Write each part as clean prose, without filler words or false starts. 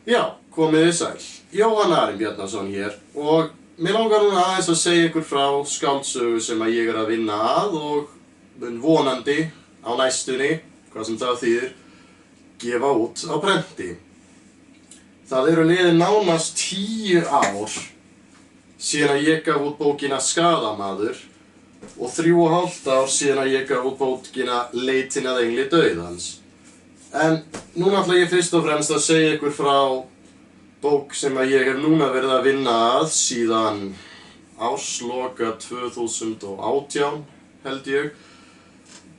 Já, komiði sæl. Jóhann Ari Bjarnason hér og mér langar núna aðeins að segja ykkur frá skáldsögu sem að ég að vinna að og mun vonandi á næstunni, hvað sem það þýðir, gefa út á prenti. Það eru liðin nánast 10 ár síðan að ég gaf út bókina Skaðamaður og 3,5 ár síðan að ég gaf út bókina Leitin að engli dauðans. En núna ætla ég fyrst og fremst að segja ykkur frá bók sem að ég hef núna verið að vinna að síðan ársloka 2018, held ég.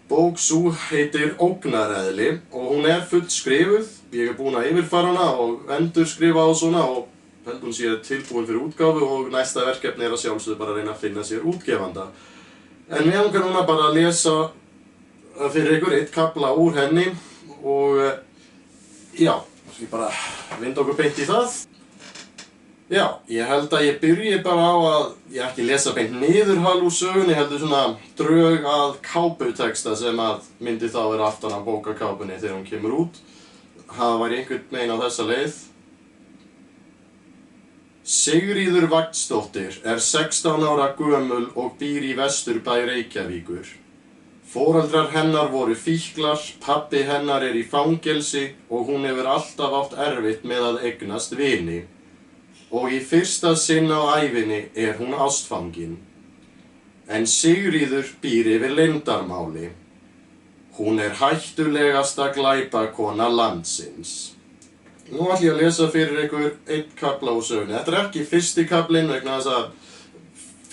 Bók sú heitir Ógnareðli og hún er fullskrifuð. Ég búinn að yfirfara hana og endurskrifa á svona og held hún sé tilbúin fyrir útgáfu og næsta verkefni að sjálfsögðu bara að reyna að finna sér útgefanda. En mér langar núna bara að lesa fyrir ykkur eitt kafla úr henni og já, skal ég bara vinda okkur beint í það. Já, ég held að ég byrji bara á að ég ekki lesa beint niðurhal úr sögunni, heldur svona drög að káputeksta sem að myndi þá vera aftan á bókakápunni þegar hún kemur út. Það væri einhvern veginn á þessa leið. Sigríður Vagnsdóttir er 16 ára gömul og býr í Vesturbæ Reykjavíkur. Foreldrar hennar voru fíklar, pabbi hennar er í fangelsi og hún hefur alltaf átt erfitt með að eignast vini. Og í fyrsta sinn á ævinni er hún ástfangin. En Sigríður býr yfir leyndarmáli. Hún er hættulegasta glæpakona landsins. Nú ætla ég að lesa fyrir ykkur einn kafla úr sögunni. Þetta er ekki fyrsti kaflinn vegna þess að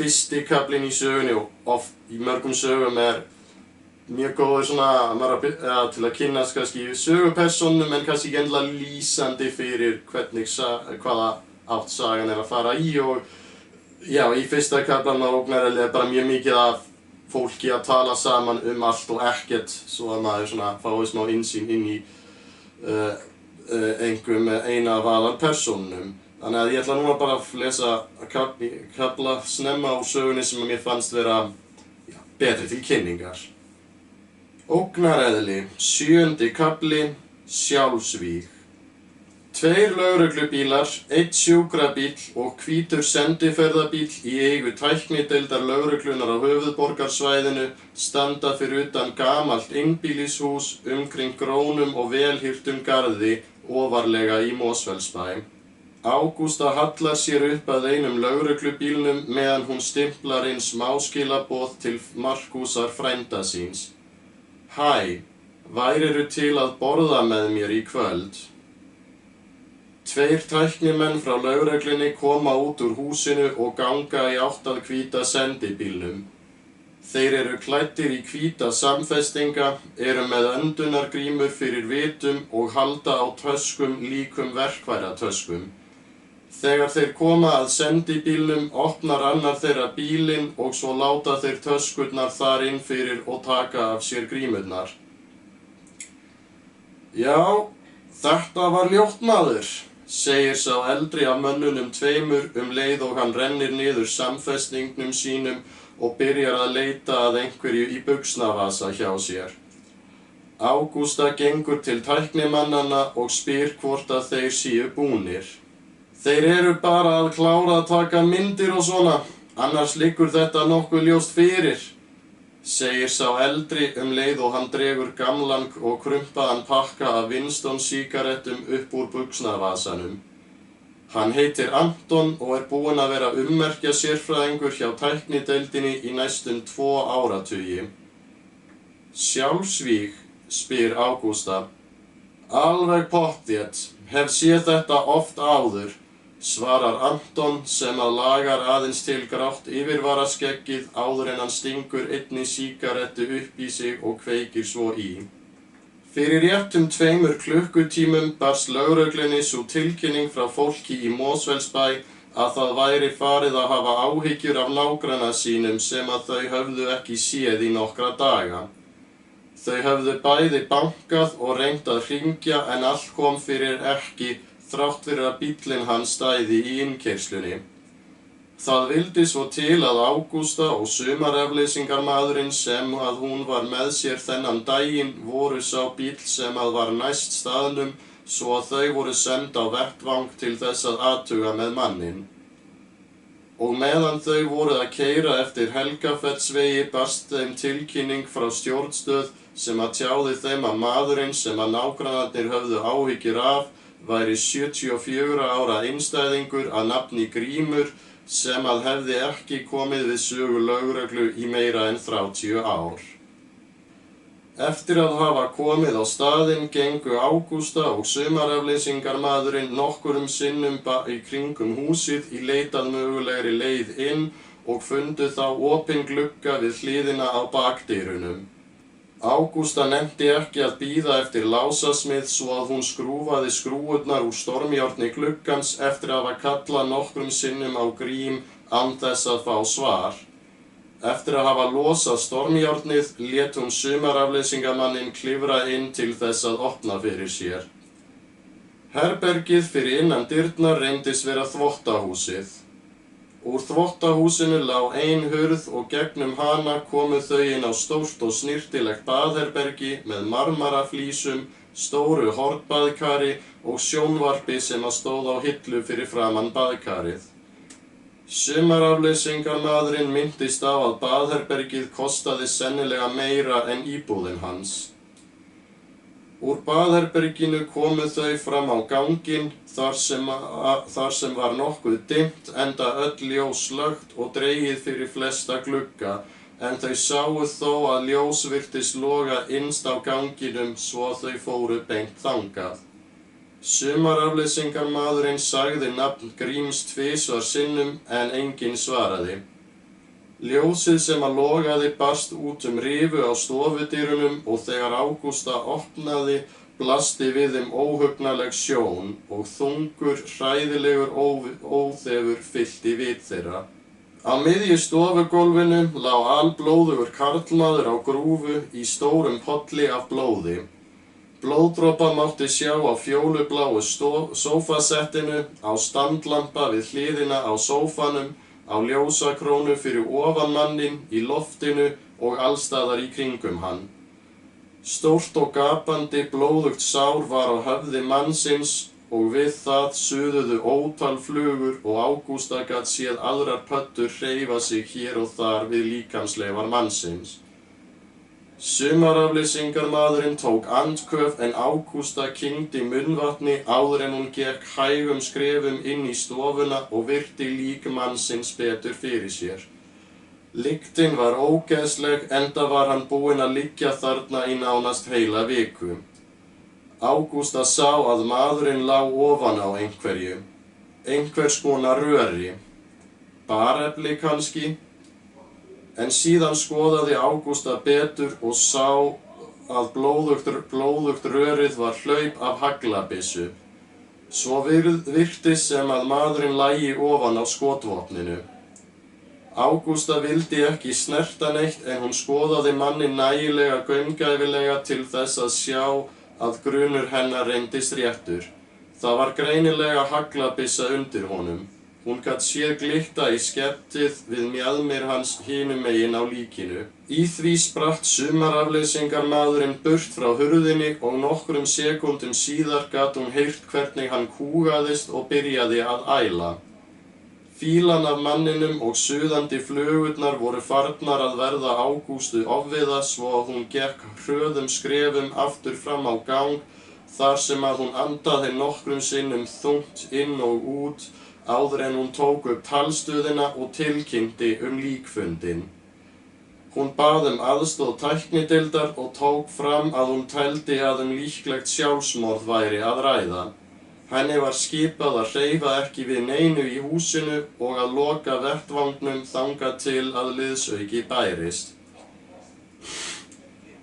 fyrsti kaflinn í sögunni og oft í mörgum sögum er mjög góður svona til að kynnast kannski sögupersónum en kannski ekki endilega lýsandi fyrir hvaða átt sagan er að fara í og já, í fyrsta kaflanum á Ógnareðli er bara mjög mikið af fólki að tala saman allt og ekkert svo að maður svona fái smá innsýn inn í einhverjum eina af aðalpersónunum. Þannig að ég ætla núna bara að lesa kafla snemma úr sögunni sem mér fannst vera betri til kynningar. Ógnareðli, 7. kafli, sjálfsvíg. 2 lögreglubílar, 1 sjúkrabíll og hvítur sendiferðabíll í eigu tæknideildar lögreglunar á höfuðborgarsvæðinu standa fyrir utan gamalt einbýlishús umkring grónum og velhirtum garði ofarlega í Mosfellsbæ. Ágústa hallar sér upp að einum lögreglubílnum meðan hún stimplar inn smáskilaboð til Markúsar frænda síns. Hæ, værirðu til að borða með mér í kvöld? 2 tæknimenn frá lögreglunni koma út úr húsinu og ganga í átt að hvíta sendibílnum. Þeir eru klæddir í hvíta samfestinga, eru með öndunargrímur fyrir vitum og halda á töskum líkum verkfæratöskum. Þegar þeir koma að sendibílnum opnar annar þeirra bílinn og svo láta þeir töskurnar þar inn fyrir og taka af sér grímurnar. Já, þetta var ljótt maður, segir sá eldri af mönnunum 2 leið og hann rennir niður samfestingnum sínum og byrjar að leita að einhverju í buxnavasa hjá sér. Ágústa gengur til tæknimannanna og spyr hvort að þeir séu búnir. Þeir eru bara að klára að taka myndir og svona, annars liggur þetta nokkuð ljóst fyrir, segir sá eldri leið og hann dregur gamlan og krumpaðan pakka af Winston sígarettum upp úr buxnavasanum. Hann heitir Anton og er búinn að vera ummerkja sérfræðingur hjá tæknideildinni í næstum 2 áratugi. Sjálfsvíg, spyr Ágústa. Alveg pottþétt, hef séð þetta oft áður, svarar Anton sem að lagar aðeins til grátt yfirvaraskeggið áður en hann stingur einni sígarettu upp í sig og kveikir svo í. Fyrir réttum 2 klukkutímum barst lögreglunni sú tilkynning frá fólki í Mosfellsbæ að það væri farið að hafa áhyggjur af nágranna sínum sem að þau höfðu ekki séð í nokkra daga. Þau höfðu bæði bankað og reynt að hringja en allt kom fyrir ekki þrátt fyrir að bíllinn hans stæði í innkeyslunni. Það vildi svo til að Ágústa og sumarefleysingarmaðurinn sem að hún var með sér þennan daginn voru sá bíll sem að var næst staðnum svo að þau voru send á vettvang til þess að athuga með manninn. Og meðan þau voru að keyra eftir Helgafellsvegi barst þeim tilkynning frá stjórnstöð sem að tjáði þeim að maðurinn sem að nágrannarnir höfðu áhyggjur af væri 74 ára einstæðingur að nafni Grímur sem að hefði ekki komið við sögu lögreglu í meira en 30 ár. Eftir að hafa komið á staðinn gengu Ágústa og sumarafleysingarmaðurinn nokkurum sinnum í kringum húsið í leit að mögulegri leið inn og fundu þá opinn glugga við hliðina á bakdyrunum. Ágústa nennti ekki að bíða eftir lásasmið svo að hún skrúfaði skrúfurnar úr stormjárni gluggans eftir að hafa kallað nokkrum sinnum á Grím án þess að fá svar. Eftir að hafa losað stormjárnið lét hún sumarafleysingamanninn klifra inn til þess að opna fyrir sér. Herbergið fyrir innan dyrnar reyndist vera þvottahúsið. Úr þvottahúsinu lá ein hurð og gegnum hana komu þau inn á stórt og snyrtilegt baðherbergi með marmaraflísum, stóru hornbaðkari og sjónvarpi sem að stóð á hillu fyrir framan baðkarið. Sumarafleysingarmaðurinn minntist á að baðherbergið kostaði sennilega meira en íbúðin hans. Úr baðherberginu komu þau fram á ganginn þar sem var nokkuð dimmt enda öll ljós slökkt og dregið fyrir flesta glugga, en þau sáu þó að ljós virtist loga innst á ganginum svo að þau fóru beint þangað. Sumarafleysingarmaðurinn sagði nafn Gríms tvisvar sinnum en enginn svaraði. Ljósið sem að logaði barst út rifu á stofudyrunum og þegar Ágústa opnaði blasti við þeim óhugnaleg sjón og þungur, hræðilegur óþefur fyllti vit þeirra. Á miðju stofugólfinu lá alblóðugur karlmaður á grúfu í stórum polli af blóði. Blóðdropa mátti sjá á fjólubláu sófasettinu, á standlampa við hliðina á sófanum, á ljósakrónu fyrir ofan manninn, í loftinu og allstaðar í kringum hann. Stórt og gapandi blóðugt sár var á höfði mannsins og við það suðuðu ótal flugur og Ágústa gat séð aðrar pöddur hreyfa sig hér og þar við líkamsleifar mannsins. Sumarafleysingarmaðurinn tók andköf en Ágústa kyngdi munnvatni áður en hún gekk hægum skrefum inn í stofuna og virti lík mannsins betur fyrir sér. Lyktin var ógeðsleg enda var hann búinn að liggja þarna í nánast heila viku. Ágústa sá að maðurinn lá ofan á einhverju, einhvers konar röri, barefli kannski. En síðan skoðaði Ágústa betur og sá að blóðugt rörið var hlaup af haglabyssu. Svo virtist sem að maðurinn lægi ofan á skotvopninu. Ágústa vildi ekki snerta neitt en hún skoðaði manninn nægilega gaumgæfilega til þess að sjá að grunur hennar reyndist réttur. Það var greinilega haglabyssa undir honum. Hún gat séð glitta í skeftið við mjaðmir hans hinum megin á líkinu. Í því spratt sumarafleysingarmaðurinn burt frá hurðinni og nokkrum sekúndum síðar gat hún heyrt hvernig hann kúgaðist og byrjaði að æla. Fýlan af manninum og suðandi flugurnar voru farnar að verða Ágústu ofviða svo að hún gekk hröðum skrefum aftur fram á gang þar sem að hún andaði nokkrum sinnum þungt inn og út áður en hún tók upp talstöðina og tilkynnti líkfundinn. Hún bað aðstoð tæknideildar og tók fram að hún teldi að líklegt sjálfsmorð væri að ræða. Henni var skipað að hreyfa ekki við neinu í húsinu og að loka vettvangnum þangað til að liðsauki bærist.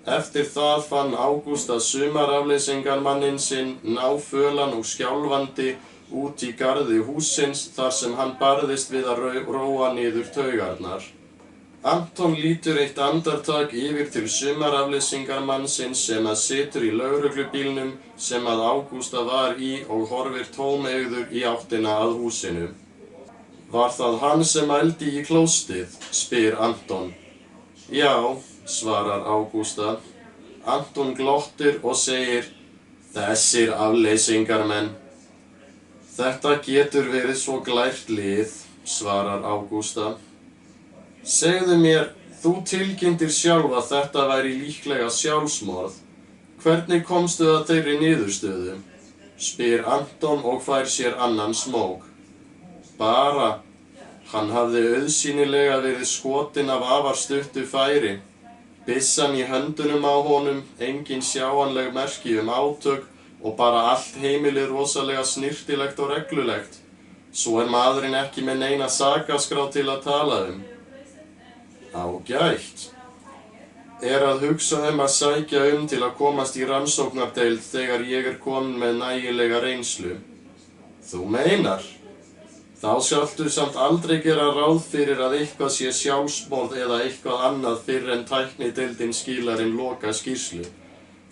Eftir það fann Ágústa sumarafleysingarmanninn sinn náfölan og skjálfandi út í garði hússins þar sem hann barðist við að róa niður taugarnar. Anton lítur eitt andartak yfir til sumarafleysingarmannsins sem að situr í lögreglubílnum sem að Ágústa var í og horfir tómeygður í áttina að húsinu. Var það hann sem ældi í klóstið? Spyr Anton. Já, svarar Ágústa. Anton glottir og segir, Þessir afleysingarmenn. Þetta getur verið svo glært lið, svarar Ágústa. Segðu mér, þú tilkynntir sjálf að þetta væri líklega sjálfsmorð. Hvernig komstu að þeirri niðurstöðu? Spyr Anton og fær sér annan smók. Bara, hann hafði auðsýnilega verið skotinn af afar stuttu færi. Byssan í höndunum á honum, engin sjáanleg merki átök og bara allt heimilið rosalega snyrtilegt og reglulegt. Svo maðurinn ekki með neina sakaskrá til að tala Ágætt. Að hugsa að sækja til að komast í rannsóknardeild þegar ég kominn með nægilega reynslu. Þú meinar? Þá skaltu samt aldrei gera ráð fyrir að eitthvað sé sjálfsmorð eða eitthvað annað fyrr en tæknideildin skilar inn loka skýrslu.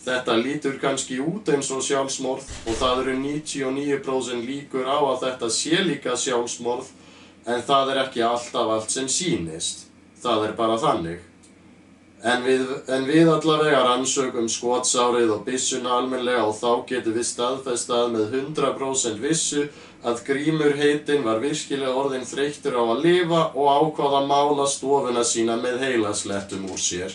Þetta lítur kannski út eins og sjálfsmorð og það eru 99% líkur á að þetta sé líka sjálfsmorð, en það ekki alltaf allt sem sýnist. Það bara þannig. En við allavega rannsökum skotsárið og byssuna almennilega og þá getum við staðfest það með 100% vissu að Grímur heitinn var virkilega orðinn þreyttur á að lifa og ákvað að mála stofuna sína með heilaslettum úr sér.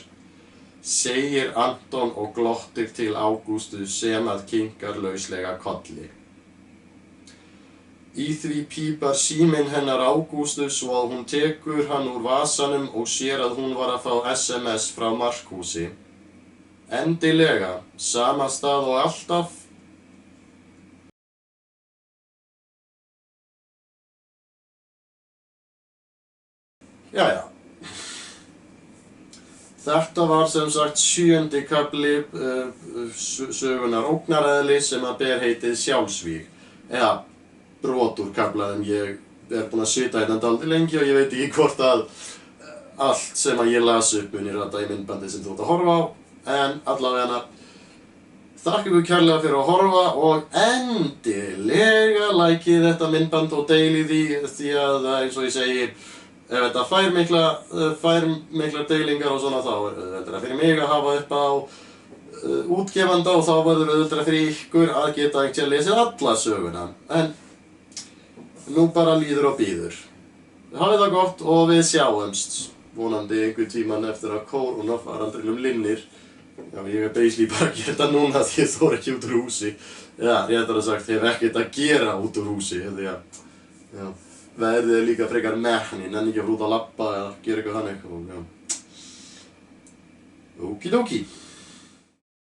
Segir Anton og glottir til Ágústu sem að kinkar lauslega kolli. Í því pípar síminn hennar Ágústu svo að hún tekur hann úr vasanum og sér að hún var að fá SMS frá Markúsi. Endilega, sama stað og alltaf. Jæja. Þetta var sem sagt 7. kafli sögunar ógnareðli sem að ber heitið sjálfsvíg. Eða brot úr kaflanum. Ég búinn að sitja hérna dálítið lengi og ég veit ekki hvort að allt sem að ég las upp unir þetta í myndbandi sem þú ert að horfa á. En allavega þakka ykkur kærlega fyrir að horfa og endilega lækið þetta myndband og deilið því að eins og ég segi, ef þetta fær miklar deilingar og svona þá auðveldara fyrir mig að hafa upp á útgefanda og þá verður auðveldara fyrir ykkur að geta ekki að lesa alla söguna. En nú bara líður og býður. Hafið það gott og við sjáumst. Vonandi einhvern tímann eftir að kórónufaraldrinum linnir. Já, ég basically bara að gera þetta núna því ég þori ekki út úr húsi. Já, réttar að sagt, hef ekkert að gera út úr húsi. Því að veðrið líka frekar mehni, nenni ekki að fara út að labba eða gera eitthvað þannig. Okidoki.